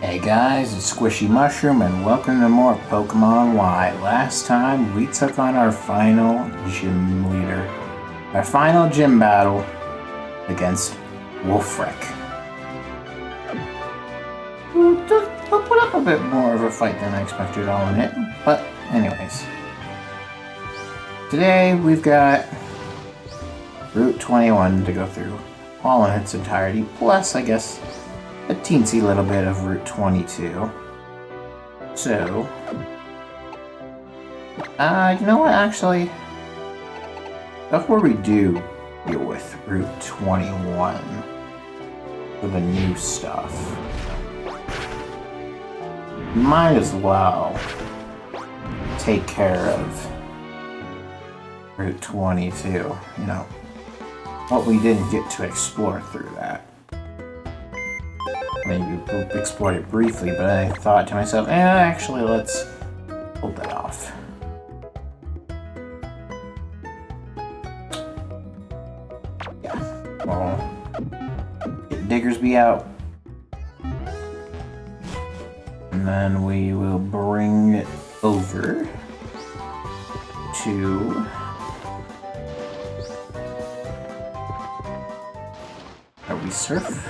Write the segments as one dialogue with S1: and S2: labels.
S1: Hey guys, it's Squishy Mushroom and welcome to more Pokémon Y. Last time we took on our final gym leader. Our final gym battle against Wolfric. We'll put up a bit more of a fight than I expected on it, but anyways. Today we've got Route 21 to go through all in its entirety, plus I guess a teensy little bit of Route 22. So, you know what, actually, before we do deal with Route 21, with the new stuff, might as well take care of Route 22, you know, what we didn't get to explore through that. Maybe we explored it briefly, but I thought to myself, actually, let's hold that off. Yeah, well, get Diggersby out. And then we will bring it over to... Are we surf?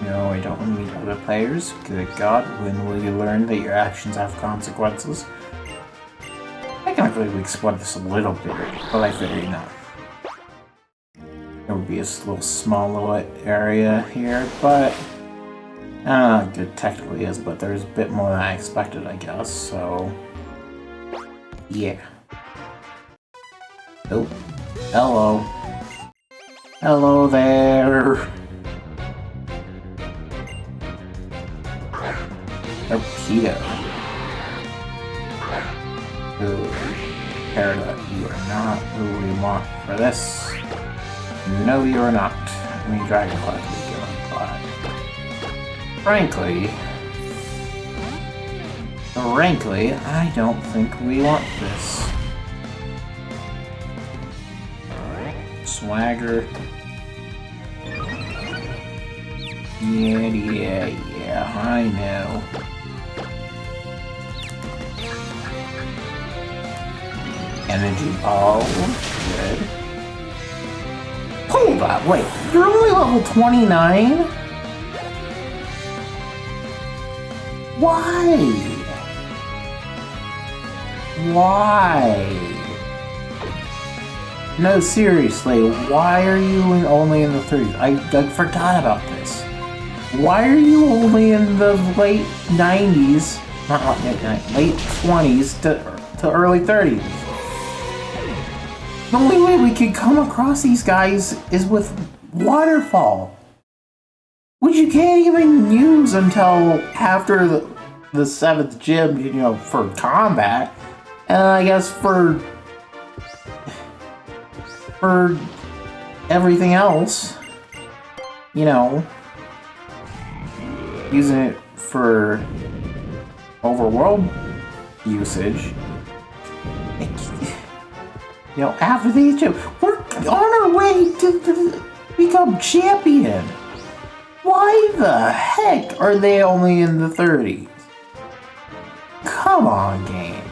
S1: No, I don't want to meet other players. Good God, when will you learn that your actions have consequences? Technically, we explored this a little bit, but I figured not. There would be a little small little area here, but I don't know how good it technically is, but there's a bit more than I expected, I guess, so yeah. Oh, hello. Hello there. Torpedo. Ooh, Peridot, you are not who we want for this. No, you are not. I mean, Dragon Claw to be given Claw. Frankly, I don't think we want this. Swagger. Yeah, I know. Energy ball. Good. Hold on, wait. You're only level 29? Why? Why? No, seriously, why are you only in the 30s? I forgot about this. Why are you only in the late 90s, late 20s to early 30s? The only way we could come across these guys is with Waterfall, which you can't even use until after the 7th gym, you know, for combat. And I guess for everything else, you know, using it for overworld usage. You know, after these two, we're on our way to become champion. Why the heck are they only in the 30s? Come on, game.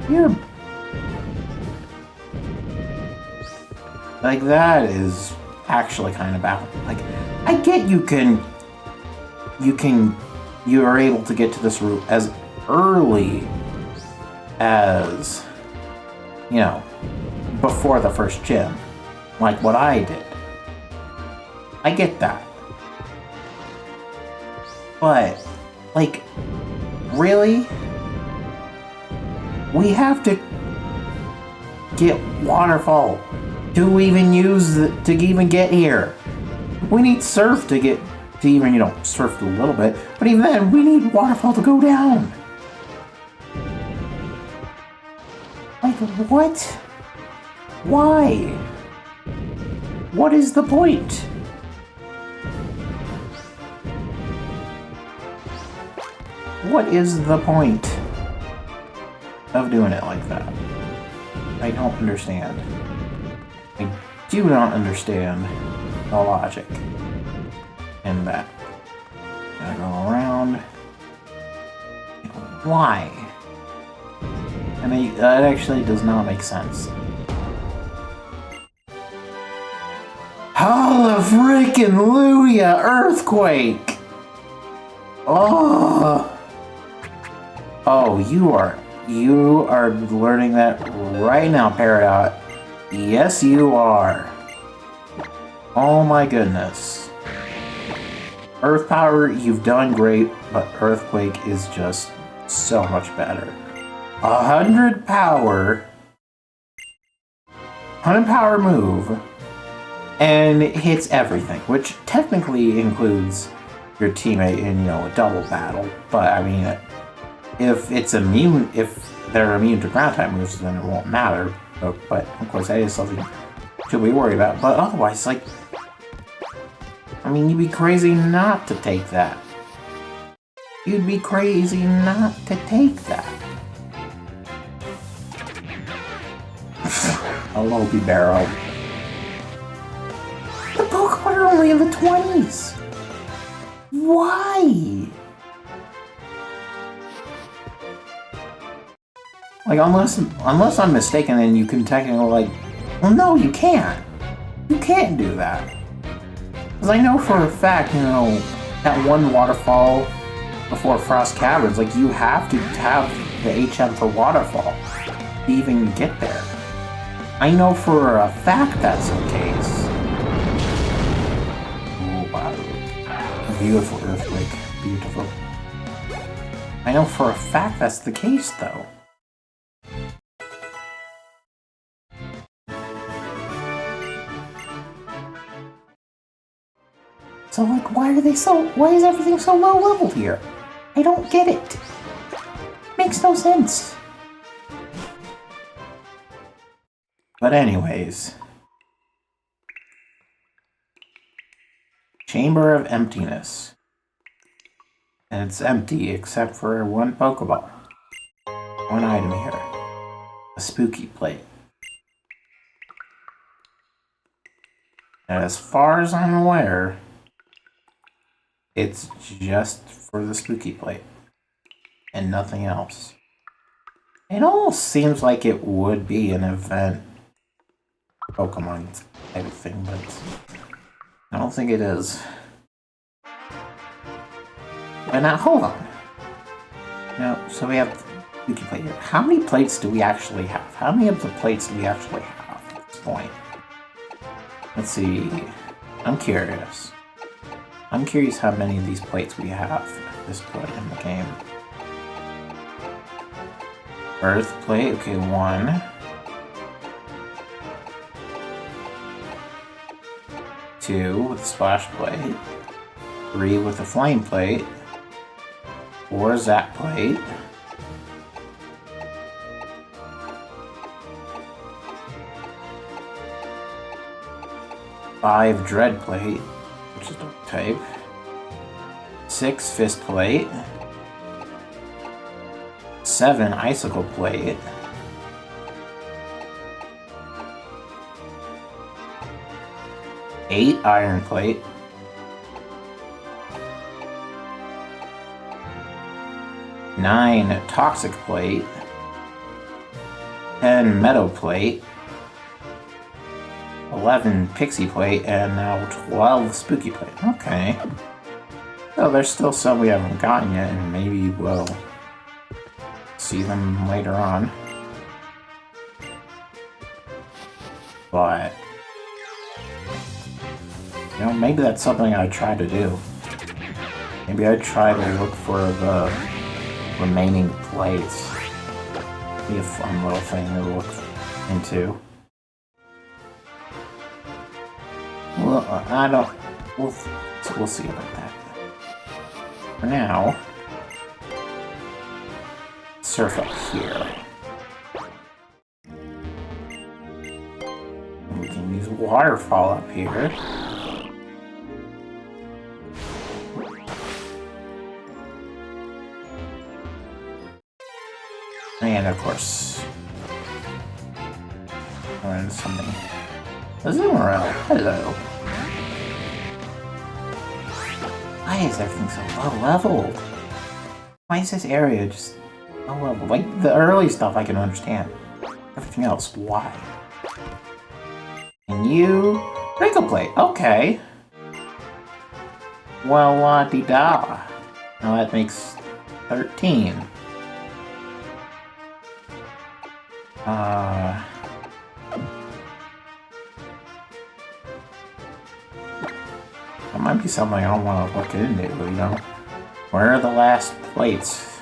S1: You're... Like, that is actually kind of baffling. Like, I get you are able to get to this route as early as, you know, before the first gym, like what I did. I get that. But, like, really? We have to get Waterfall to even to even get here. We need Surf to even, you know, surf a little bit, but even then, we need Waterfall to go down. Like, what? Why? What is the point? What is the point of doing it like that? I don't understand. I do not understand the logic in that. Gotta go around. Why? I mean, that actually does not make sense. Hallelujah! Earthquake! Oh! Oh, you are learning that right now, Peridot. Yes, you are. Oh my goodness. Earth power, you've done great, but Earthquake is just so much better. 100 power move, and it hits everything, which technically includes your teammate in, a double battle. But I mean, if they're immune to ground type moves, then it won't matter. But of course, that is something to be worried about. But otherwise, like, I mean, you'd be crazy not to take that. You'd be crazy not to take that. Hello, Barrow. The Pokemon are only in the 20s. Why? Like, unless I'm mistaken, then you can technically, like, well, no, you can't. You can't do that. Because I know for a fact, that one waterfall before Frost Caverns, like, you have to have the HM for waterfall to even get there. I know for a fact that's the case. Oh, wow. Beautiful Earthquake. Beautiful. I know for a fact that's the case, though. So, like, why is everything so low level here? I don't get it. Makes no sense. But anyways. Chamber of Emptiness. And it's empty except for one Pokeball. One item here. A spooky plate. And as far as I'm aware, it's just for the spooky plate. And nothing else. It almost seems like it would be an event Pokemon type of thing, but I don't think it is. But now, hold on. Now, so we have spooky plate here. How many plates do we actually have? How many of the plates do we actually have at this point? Let's see. I'm curious. I'm curious how many of these plates we have at this point in the game. Earth plate, okay, 1. 2 with a splash plate. 3 with a flame plate. 4 zap plate. 5 dread plate, which is the type. 6 fist plate. 7 icicle plate. 8 iron plate. 9 toxic plate. 10 meadow plate. 11 pixie plate, and now 12 spooky plate. Okay. So there's still some we haven't gotten yet, and maybe we'll see them later on. But maybe that's something I'd try to do. Maybe I'd try to look for the remaining plates. Be a fun little thing to look into. Well, I don't. We'll see about that. For now, surf up here. We can use waterfall up here. And of course, run into something. Azumarill, hello. I Why is everything so low leveled? Why is this area just low leveled? Like, the early stuff I can understand. Everything else, why? And you... Wrinkle plate, okay. Well, la-di-da. Now that makes 13. That might be something I don't want to look into, you know? Where are the last plates?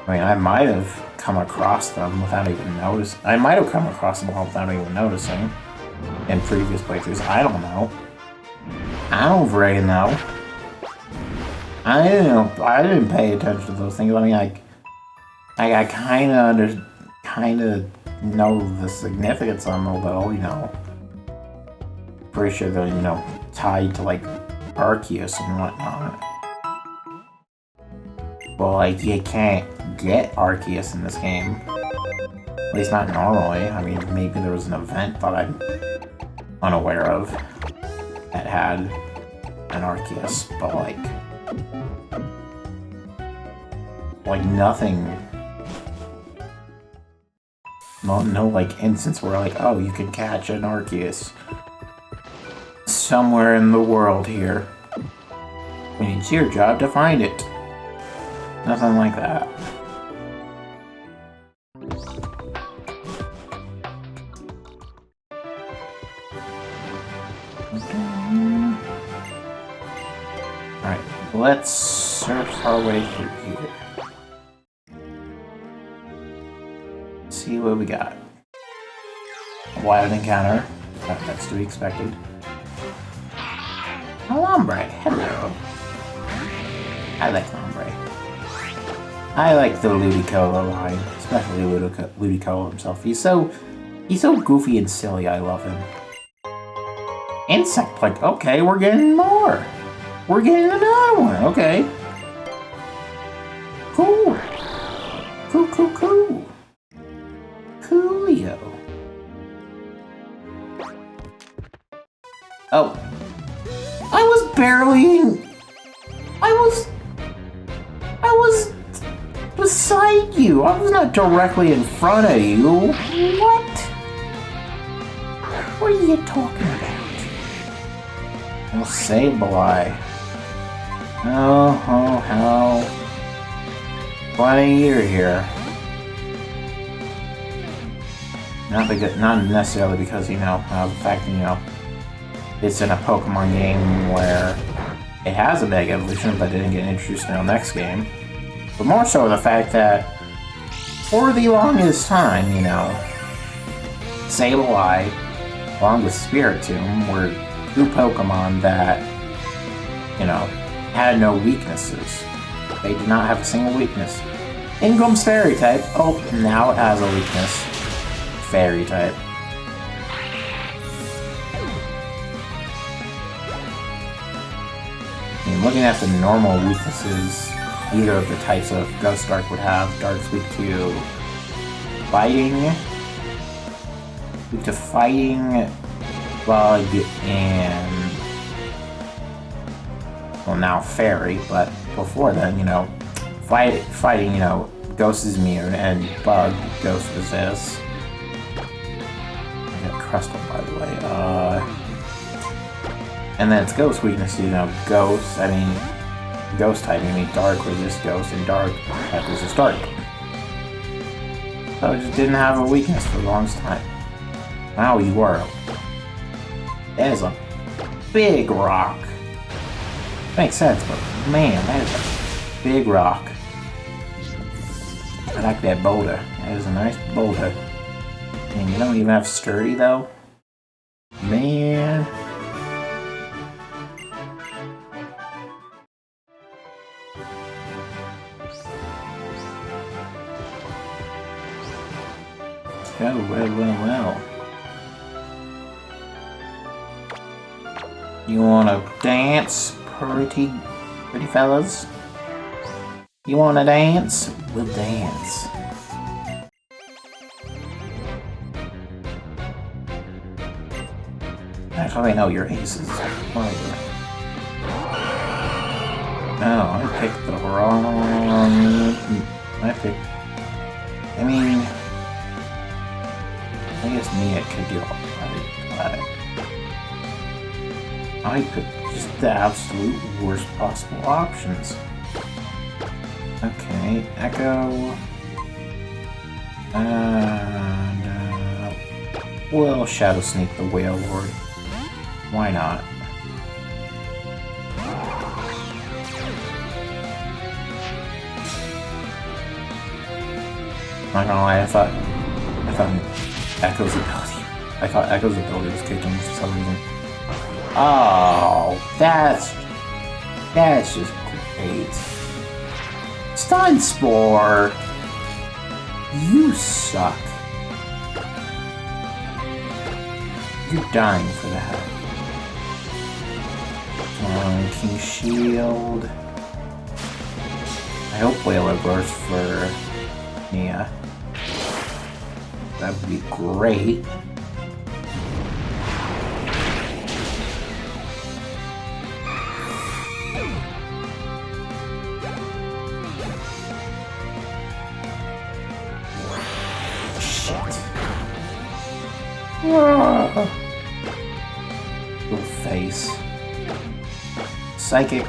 S1: I mean, I might have come across them without even noticing. I might have come across them all without even noticing in previous playthroughs. I don't know. I don't really know. I didn't pay attention to those things. I mean, I kind of know the significance of them a little, you know. Pretty sure they're, you know, tied to, like, Arceus and whatnot. But, like, you can't get Arceus in this game. At least not normally. I mean, maybe there was an event that I'm unaware of that had an Arceus, but, like nothing. No, like, instance where, like, oh, you can catch an Arceus somewhere in the world here. When it's your job to find it. Nothing like that. Alright, let's search our way through here. See what we got. A wild encounter. That's to be expected. Alambre, hello. I like Alambre. I like the Ludicolo line, especially Ludicolo himself. He's so goofy and silly. I love him. Insect Plague. Okay, we're getting more. We're getting another one. Okay. Cool. Cool. Coolio. Oh. I was beside you. I was not directly in front of you. What? What are you talking about? Well, Sableye. Oh, how funny you're here. Not necessarily because, you know, of the fact that, you know, it's in a Pokemon game where it has a Mega Evolution, but didn't get introduced in the next game. But more so the fact that, for the longest time, you know, Sableye, along with Spiritomb, were two Pokemon that, you know, had no weaknesses. They did not have a single weakness. Ingram's Fairy type. Oh, now it has a weakness. Fairy type. I mean, looking at the normal weaknesses either of the types of Ghost Dark would have, Dark's weak to fighting, Bug, and, well, now Fairy, but before then, you know, fighting, you know, Ghost is immune, and Bug, Ghost resists. I got Crustle, by the way, and then it's Ghost weakness, you know, Ghost typing, I mean Dark resists Ghost, and Dark resists Dark. So it just didn't have a weakness for the longest time. Now you are. That is a big rock. Makes sense, but man, that is a big rock. I like that boulder. That is a nice boulder. And you don't even have sturdy though? Man. Oh, well. You wanna dance, pretty fellas? You wanna dance? We'll dance. Actually, no, you're aces. picked the wrong... I picked... I mean... I guess Mia could do all that. I picked just the absolute worst possible options. Okay, Echo... And... we'll Shadow Sneak the Whale Lord. Why not? Not gonna lie, I thought Echo's ability was kicking for some reason. Oh, that's just great. Stun Spore! You suck. You're dying for that. King Shield. I hope Whaler burst for Nia. That would be great. Shit. Little face. Psychic.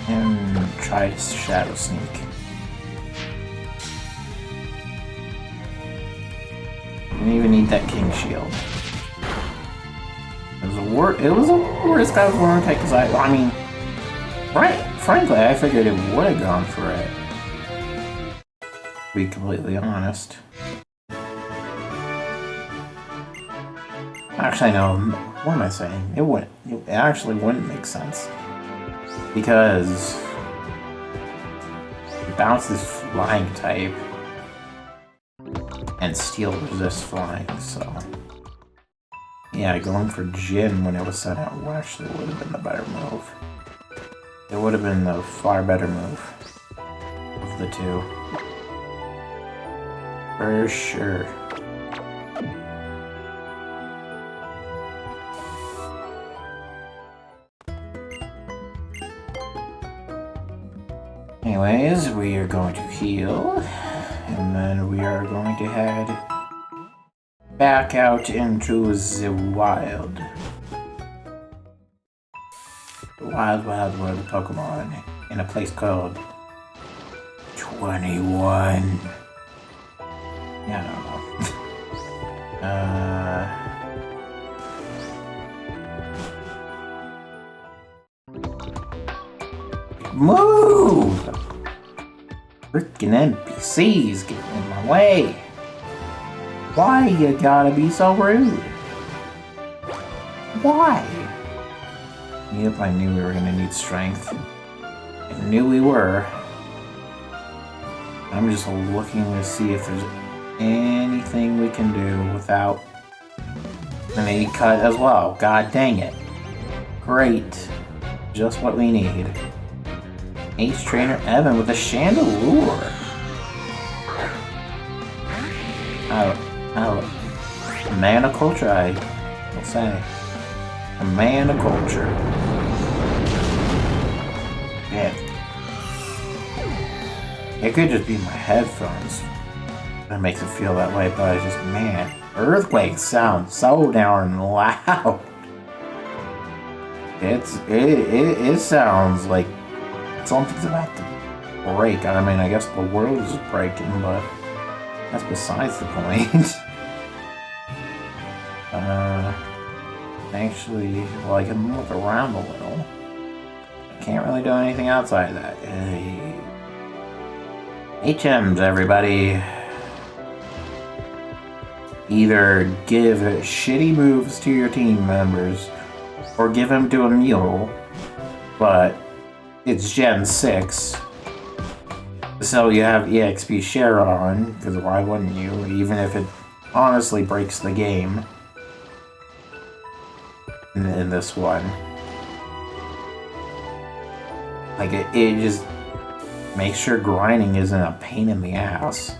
S1: And try to Shadow Sneak. Didn't even need that King Shield. It was a risk I was willing to take because I mean, frankly, I figured it would have gone for it. To be completely honest. Actually, no. What am I saying? It actually wouldn't make sense because it bounces flying type. And Steel resists flying, so... Yeah, going for Jin when it was set out actually would have been the better move. It would have been the far better move of the two. For sure. Anyways, we are going to heal. And then we are going to head back out into the wild. The wild world of Pokemon in a place called 21. Yeah, I don't know. Move! Freaking NPCs getting in my way. Why you gotta be so rude? Why? Yep, I knew we were gonna need strength. I knew we were. I'm just looking to see if there's anything we can do without an A cut as well. God dang it. Great. Just what we need. Ace Trainer Evan with a Chandelure. Oh, mana culture, I will say. A mana culture. Man. It could just be my headphones that makes it feel that way, but it's just, man, earthquakes sound so darn loud. It sounds like something's about to break. I mean, I guess the world is breaking, but that's besides the point. Actually, well, I can look around a little. I can't really do anything outside of that. HMs, everybody. Either give shitty moves to your team members, or give them to a mule, but it's Gen 6. So you have EXP share on, because why wouldn't you, even if it honestly breaks the game in this one. Like, it just makes sure grinding isn't a pain in the ass.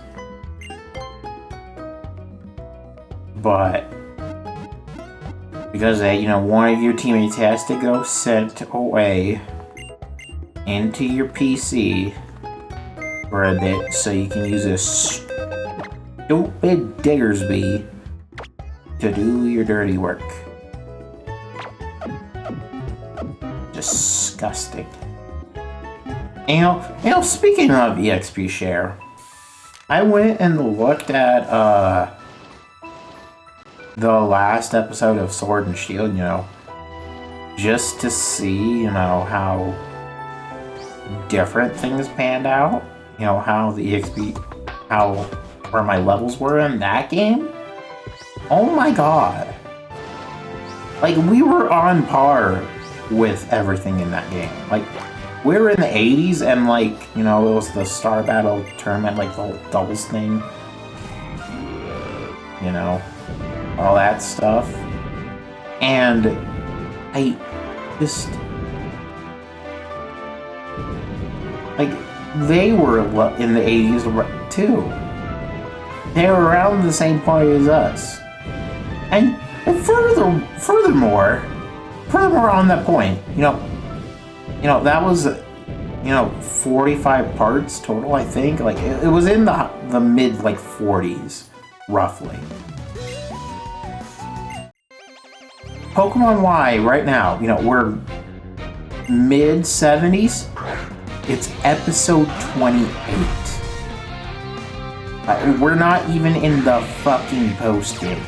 S1: But because, you know, one of your teammates has to go sent away into your PC for a bit so you can use a stupid Diggersby to do your dirty work. Disgusting. And, speaking of EXP share, I went and looked at the last episode of Sword and Shield, just to see, how different things panned out. How the EXP, where my levels were in that game. Oh my god. Like, we were on par with everything in that game. Like, we were in the 80s and, like, it was the Star Battle tournament, like the whole doubles thing. All that stuff. And I just... like, they were in the 80s too. They were around the same point as us. And furthermore on that point, that was, 45 parts total, I think. Like, it was in the mid, 40s, roughly. Pokemon Y, right now, we're mid 70s. It's episode 28. We're not even in the fucking post game.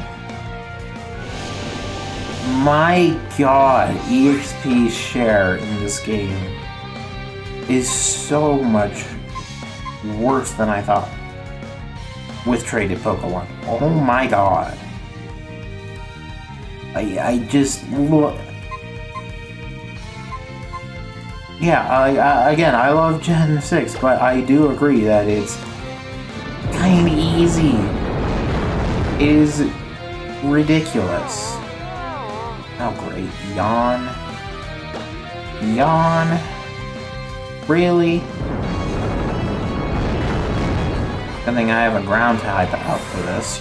S1: My god, EXP share in this game is so much worse than I thought with traded Pokemon. Oh my god. I just look. Yeah, again, I love Gen 6, but I do agree that it's kind of easy. It is ridiculous. Oh, great. Yawn. Really? Good thing I have a ground type out for this,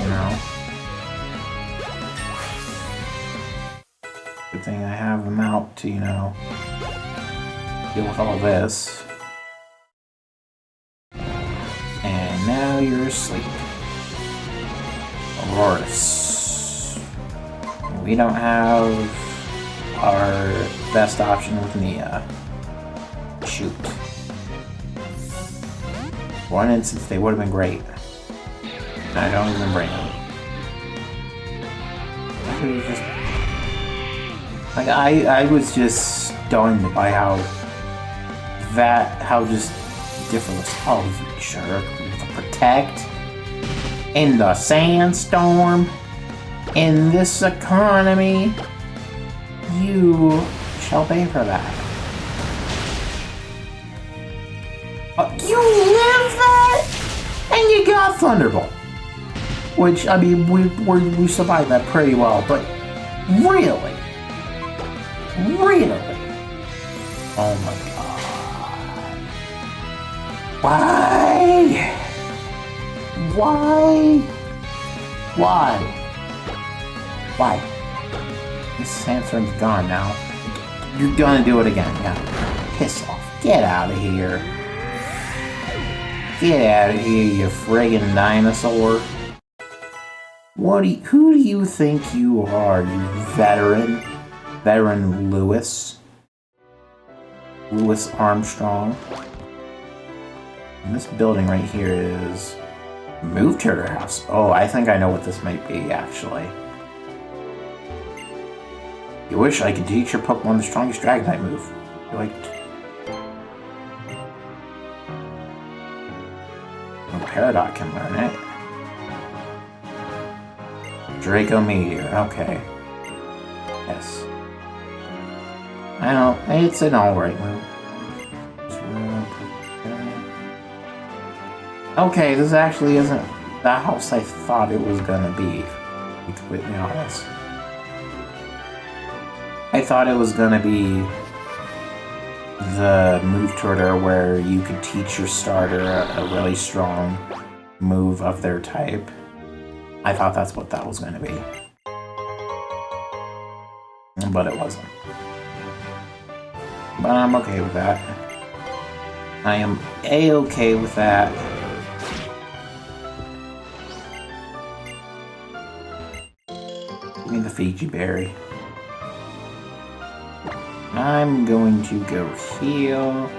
S1: Good thing I have them out to, deal with all this. And now you're asleep. Aurorus. We don't have our best option with Nia. Shoot. One instance, they would have been great. And I don't even bring them. I was just stunned by how just different. Oh, you jerk. The Protect. In the Sandstorm. In this economy. You shall pay for that. You live that? And you got Thunderbolt. Which, I mean, we survived that pretty well, but really? Really? Oh my god. Why? This Sandstorm's gone now. You're gonna do it again, yeah. Piss off. Get out of here. Get out of here, you friggin' dinosaur. Who do you think you are, you veteran? Veteran Louis Armstrong. And this building right here is Move Turtle House. Oh, I think I know what this might be, actually. You wish I could teach your Pokemon the strongest Dragonite move. You like... Peridot can learn it. Draco Meteor, okay. Yes. I know, it's an alright move. Okay, this actually isn't the house I thought it was gonna be, to be completely honest. I thought it was gonna be the move tutor where you could teach your starter a really strong move of their type. I thought that's what that was gonna be. But it wasn't. But I'm okay with that. I am A-okay with that. Give me the Fiji berry. I'm going to go heal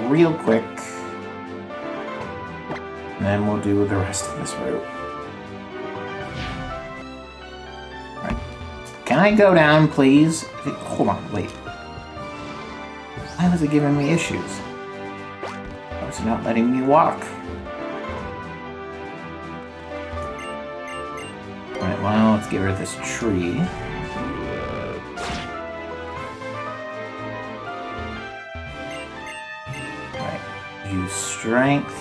S1: real quick. And then we'll do the rest of this route. Alright. Can I go down, please? Hold on, wait. Why was it giving me issues? Why was it not letting me walk? Alright, well, let's get rid of this tree. Alright, use strength.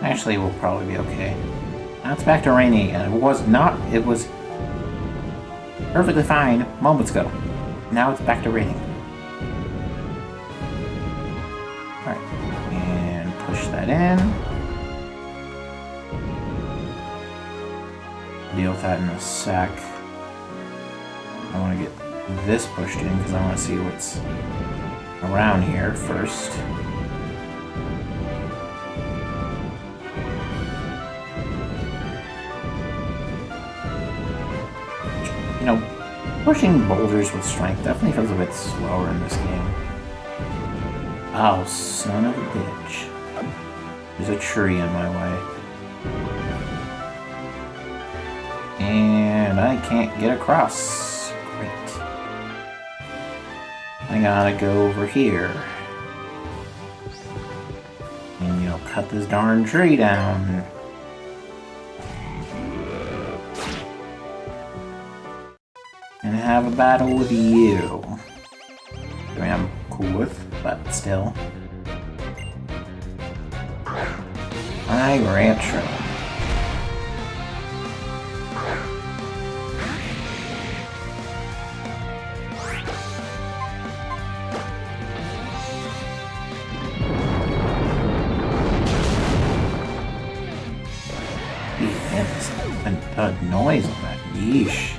S1: Actually, we'll probably be okay. Now it's back to raining again. It was perfectly fine moments ago. Now it's back to raining. Alright, and push that in. Deal with that in a sec. I want to get this pushed in because I want to see what's around here first. You know, pushing boulders with strength definitely feels a bit slower in this game. Oh, son of a bitch. There's a tree in my way. And I can't get across. Great. I gotta go over here. And, you know, cut this darn tree down. And have a battle with you. I mean, I'm cool with, but still. My Rancho. The noise on that. Yeesh.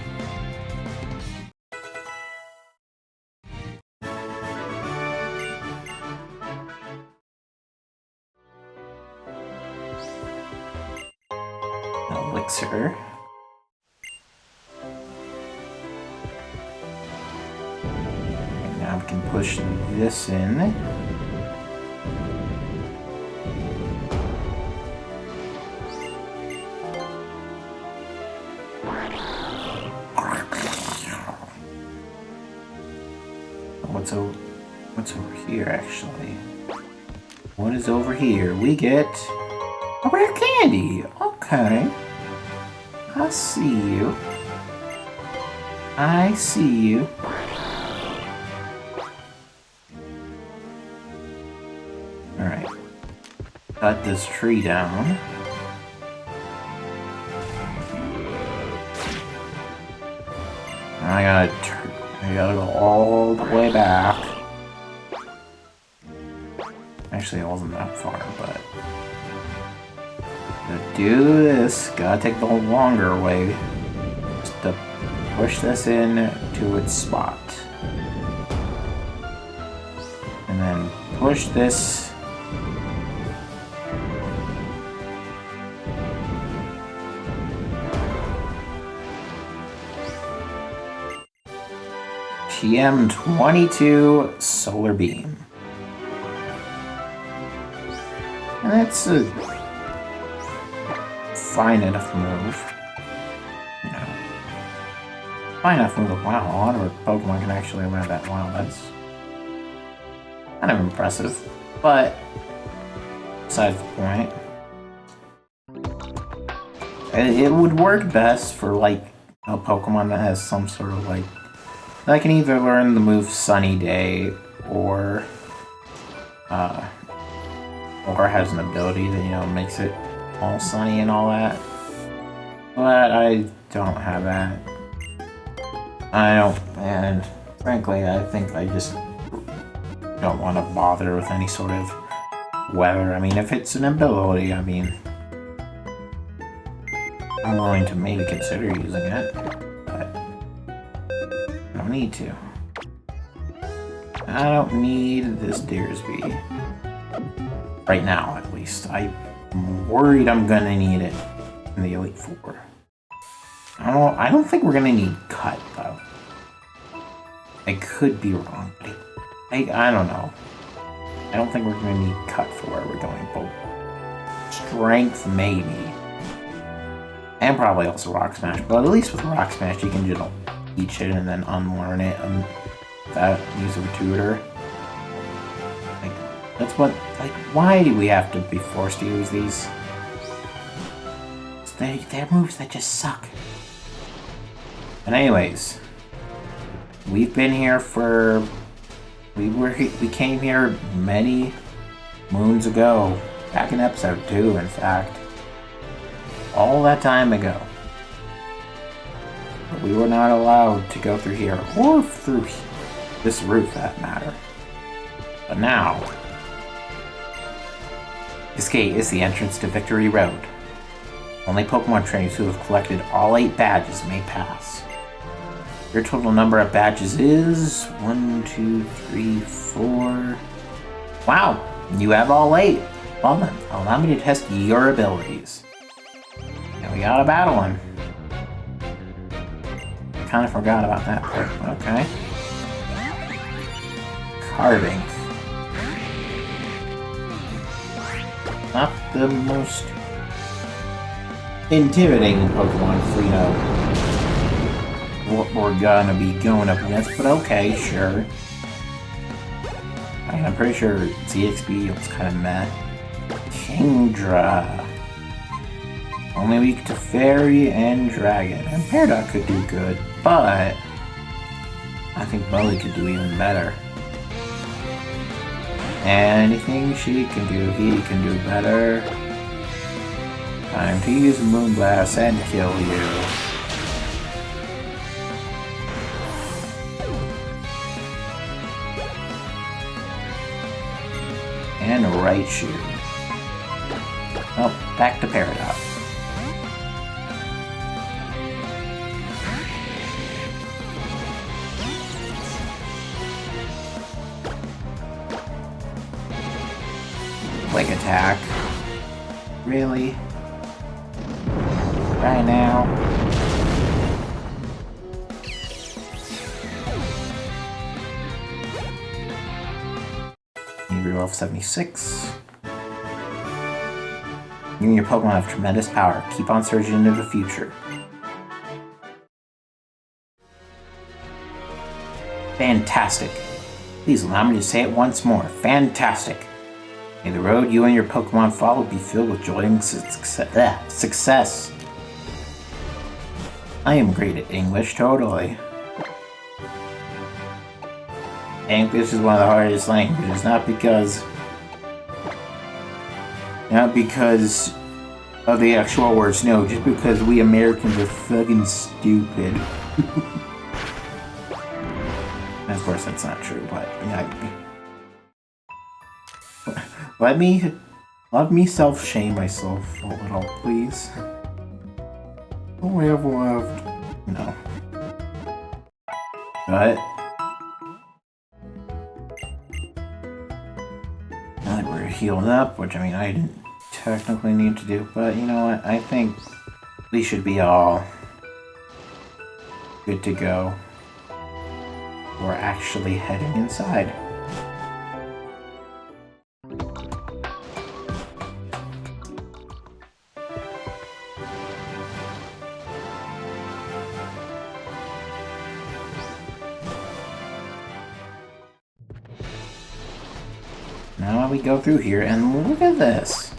S1: Elixir. And now we can push this in. What's over here, actually? What is over here? We get a rare candy. Okay. I see you. I see you. Alright. Cut this tree down. I gotta go all the way back. Actually, it wasn't that far, but to do this, gotta take the longer way. Just to push this in to its spot. And then push this. TM22 Solar Beam. And that's a fine enough move. You know. Fine enough move. Wow, a lot of our Pokemon can actually land that. Wow, that's kind of impressive. But besides the point. It would work best for like a Pokemon that has some sort of like I can either learn the move Sunny Day or has an ability that, you know, makes it all sunny and all that. But I don't have that. I don't, and Frankly, I think I just don't want to bother with any sort of weather. I mean, if it's an ability, I mean, I'm willing to maybe consider using it, but I don't need to. I don't need this Deersby. Right now, at least. I'm worried I'm gonna need it in the Elite Four. I don't think we're gonna need Cut, though. I could be wrong, but I don't know. I don't think we're gonna need Cut for where we're going, but Strength, maybe. And probably also Rock Smash, but at least with Rock Smash you can just teach it and then unlearn it without use of a tutor. Like, that's what, like, why do we have to be forced to use these? They're moves that just suck. But anyways, we've been here for, we came here many moons ago, back in episode 2, in fact. All that time ago. But we were not allowed to go through here, or through this route for that matter. But now, this gate is the entrance to Victory Road. Only Pokemon trainers who have collected all 8 badges may pass. Your total number of badges is 1, 2, 3, 4. Wow, you have all 8. Well then, allow me to test your abilities. And we gotta battle him. I kind of forgot about that part, okay. Carving. Not the most intimidating Pokemon if we know what we're gonna be going up against, but okay, sure. I mean, I'm pretty sure ZXB was kind of meh. Kingdra. Only weak to Fairy and Dragon. And Peridot could do good, but I think Bully could do even better. Anything she can do, he can do better. Time to use Moonblast and kill you. And Raichu. Oh, back to Peridot. Quick attack. Really? Right now? You reroll 76. You and your Pokemon have tremendous power. Keep on surging into the future. Fantastic. Please allow me to say it once more. Fantastic. May the road you and your Pokemon follow be filled with joy and success. I am great at English, totally. English is one of the hardest languages, not because of the actual words, no, just because we Americans are fucking stupid. And of course that's not true, but yeah. Let me self-shame myself a little, please. What do we have left? No. But now that we're healed up, which I mean I didn't technically need to do, but you know what? I think we should be all good to go. We're actually heading inside. Now we go through here and look at this.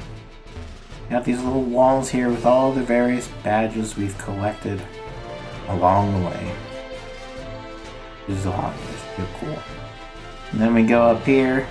S1: Got these little walls here with all the various badges we've collected along the way. This is awesome. It's real cool. And then we go up here.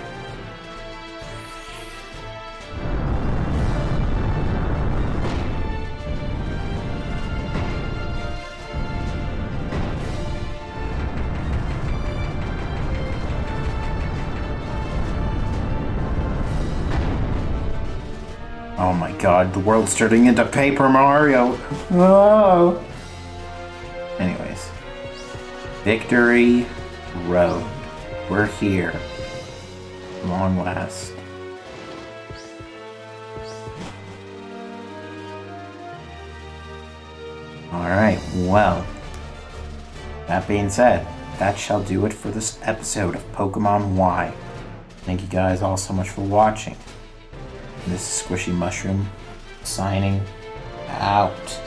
S1: Oh my god, the world's turning into Paper Mario. Oh. Anyways. Victory Road. We're here. Long last. Alright, well. That being said, that shall do it for this episode of Pokemon Y. Thank you guys all so much for watching. This is Squishy Mushroom, signing out.